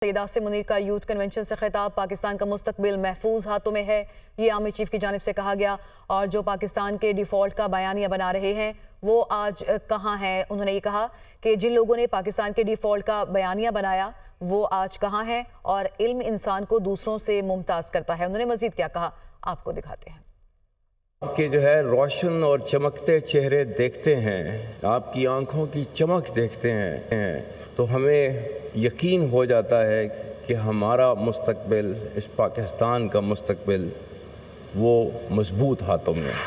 سید آصم منیر کا youth convention سے خطاب، پاکستان کا مستقبل محفوظ ہاتھوں میں ہے، یہ آرمی چیف کی جانب سے کہا گیا۔ اور جو پاکستان کے ڈیفالٹ کا بیانیہ بنا رہے ہیں وہ آج کہاں ہیں؟ انہوں نے یہ کہا کہ جن لوگوں نے پاکستان کے ڈیفالٹ کا بیانیہ بنایا وہ آج کہاں ہیں، اور علم انسان کو دوسروں سے ممتاز کرتا ہے۔ انہوں نے مزید کیا کہا، آپ کو دکھاتے ہیں۔ آپ کے جو ہے روشن اور چمکتے چہرے دیکھتے ہیں، آپ کی آنکھوں کی چمک دیکھتے ہیں تو ہمیں یقین ہو جاتا ہے کہ ہمارا مستقبل، اس پاکستان کا مستقبل وہ مضبوط ہاتھوں میں ہے۔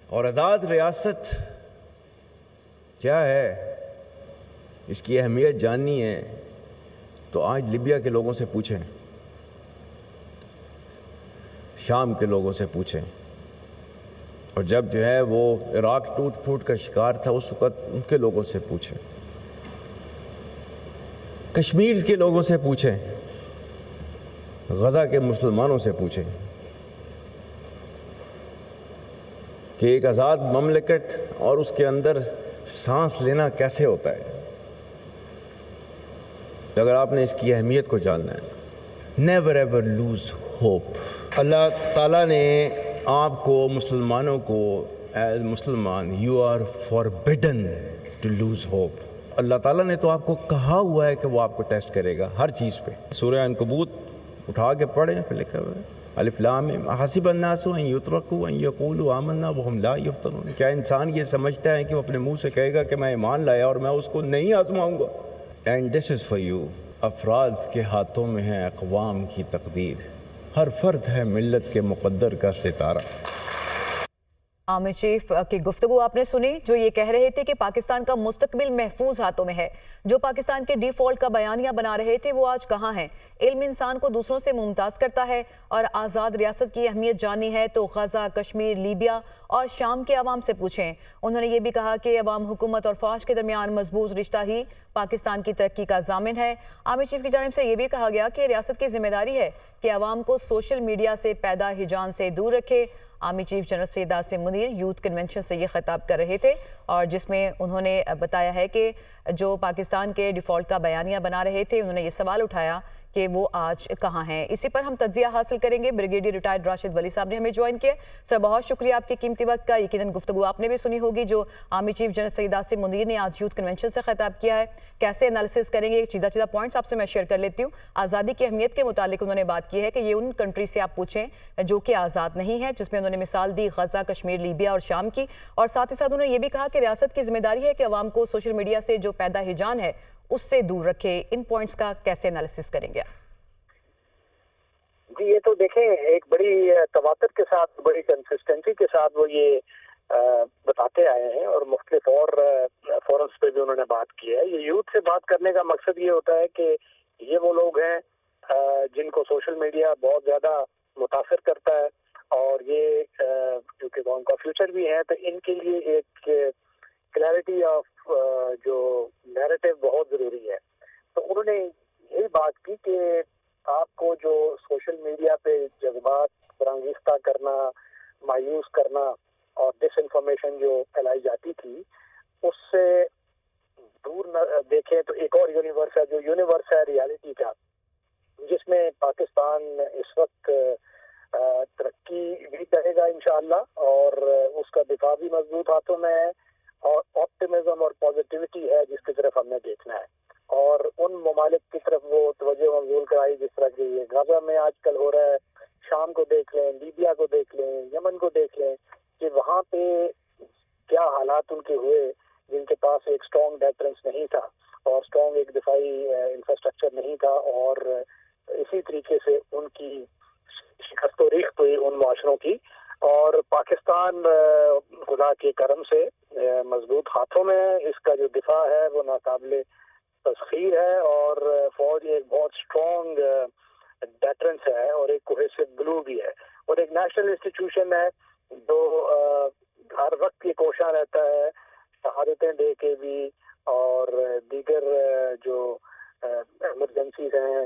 اور آزاد ریاست کیا ہے، اس کی اہمیت جاننی ہے تو آج لیبیا کے لوگوں سے پوچھیں، شام کے لوگوں سے پوچھیں، اور جب جو ہے وہ عراق ٹوٹ پھوٹ کا شکار تھا اس وقت ان کے لوگوں سے پوچھیں، کشمیر کے لوگوں سے پوچھیں، غزہ کے مسلمانوں سے پوچھیں کہ ایک آزاد مملکت اور اس کے اندر سانس لینا کیسے ہوتا ہے۔ اگر آپ نے اس کی اہمیت کو جاننا ہے، نیور ایور لوز ہوپ۔ اللہ تعالیٰ نے آپ کو مسلمانوں کو as Musalman you are forbidden to lose hope. اللہ تعالیٰ نے تو آپ کو کہا ہوا ہے کہ وہ آپ کو ٹیسٹ کرے گا ہر چیز پہ۔ سورہ عنکبوت اٹھا کے پڑھیں، پھر لکھا ہوا ہے الف لام میم حسب الناس ان یترکوا ان یقولوا آمنا وهم لا یفتنون۔ کیا انسان یہ سمجھتا ہے کہ وہ اپنے منہ سے کہے گا کہ میں ایمان لایا اور میں اس کو نہیں آزماؤں گا؟ And this is for you. افراد کے ہاتھوں میں ہے اقوام کی تقدیر، ہر فرد ہے ملت کے مقدر کا ستارہ۔ آرمی چیف کی گفتگو آپ نے سنی، جو یہ کہہ رہے تھے کہ پاکستان کا مستقبل محفوظ ہاتھوں میں ہے۔ جو پاکستان کے ڈیفالٹ کا بیانیہ بنا رہے تھے وہ آج کہاں ہیں؟ علم انسان کو دوسروں سے ممتاز کرتا ہے، اور آزاد ریاست کی اہمیت جاننی ہے تو غزہ، کشمیر، لیبیا اور شام کے عوام سے پوچھیں۔ انہوں نے یہ بھی کہا کہ عوام، حکومت اور فوج کے درمیان مضبوط رشتہ ہی پاکستان کی ترقی کا ضامن ہے۔ آرمی چیف کی جانب سے یہ بھی کہا گیا کہ ریاست کی ذمہ داری ہے کہ عوام کو سوشل میڈیا سے پیدا ہجان سے دور رکھے۔ آرمی چیف جنرل سید آصم منیر یوتھ کنونشن سے یہ خطاب کر رہے تھے، اور جس میں انہوں نے بتایا ہے کہ جو پاکستان کے ڈیفالٹ کا بیانیہ بنا رہے تھے انہوں نے یہ سوال اٹھایا کہ وہ آج کہاں ہیں۔ اسی پر ہم تجزیہ حاصل کریں گے۔ بریگیڈیئر ریٹائرڈ راشد ولی صاحب نے ہمیں جوائن کیا۔ سر، بہت شکریہ آپ کے قیمتی وقت کا۔ یقیناً گفتگو آپ نے بھی سنی ہوگی جو آرمی چیف جنرل سید آصم منیر نے آج یوتھ کنونشن سے خطاب کیا ہے۔ کیسے انالیسس کریں گے؟ چیدہ پوائنٹس آپ سے میں شیئر کر لیتی ہوں۔ آزادی کی اہمیت کے متعلق انہوں نے بات کی ہے کہ یہ ان کنٹری سے آپ پوچھیں جو کہ آزاد نہیں ہے، جس میں انہوں نے مثال دی غزہ، کشمیر، لیبیا اور شام کی، اور ساتھ ہی ساتھ انہوں نے یہ بھی کہا کہ ریاست کی ذمہ داری ہے کہ عوام کو سوشل میڈیا سے جو پیدا ہجان ہے اس سے دور رکھے۔ ان پوائنٹس کا کیسے انالیسس کریں گے؟ جی، یہ تو دیکھیں ایک بڑی تواتر کے ساتھ، بڑی کنسسٹنسی کے ساتھ وہ یہ بتاتے آئے ہیں، اور مختلف اور فورمز پہ بھی انہوں نے بات کی ہے۔ یہ یوتھ سے بات کرنے کا مقصد یہ ہوتا ہے کہ یہ وہ لوگ ہیں جن کو سوشل میڈیا بہت زیادہ متاثر کرتا ہے، اور یہ کیونکہ وہ ان کا فیوچر بھی ہے تو ان کے لیے ایک کلیئرٹی آف جو نیریٹو بہت ضروری ہے۔ تو انہوں نے یہی بات کی کہ آپ کو جو سوشل میڈیا پہ جذبات برانگیختہ کرنا، مایوس کرنا اور ڈس انفارمیشن جو پھیلائی جاتی تھی اس سے دور نہ دیکھیں تو ایک اور یونیورس ہے، جو یونیورس ہے ریالٹی کا، جس میں پاکستان اس وقت ترقی بھی کرے گا انشاءاللہ، اور اس کا دفاع بھی مضبوط ہاتھوں میں ہے، اور آپٹیمزم اور پازیٹیوٹی ہے جس کی طرف ہم نے دیکھنا ہے، اور ان ممالک کی طرف وہ توجہ مبذول کرائی جس طرح کہ یہ غزہ میں آج کل ہو رہا ہے۔ شام کو دیکھ لیں، لیبیا کو دیکھ لیں، یمن کو دیکھ لیں کہ وہاں پہ کیا حالات ان کے ہوئے جن کے پاس ایک اسٹرانگ ڈیٹرنس نہیں تھا اور اسٹرانگ ایک دفاعی انفراسٹرکچر نہیں تھا، اور اسی طریقے سے ان کی شکست و ریخت ہوئی ان معاشروں کی۔ اور پاکستان خدا کے کرم سے مضبوط ہاتھوں میں ہے، اس کا جو دفاع ہے وہ ناقابل تسخیر ہے، اور فوج ایک بہت اسٹرانگ ڈیٹرنس ہے اور ایک کوہیسو گلو بھی ہے، اور ایک نیشنل انسٹیٹیوشن ہے جو ہر وقت یہ کوشاں رہتا ہے شہادتیں دے کے بھی، اور دیگر جو ایمرجنسیز ہیں،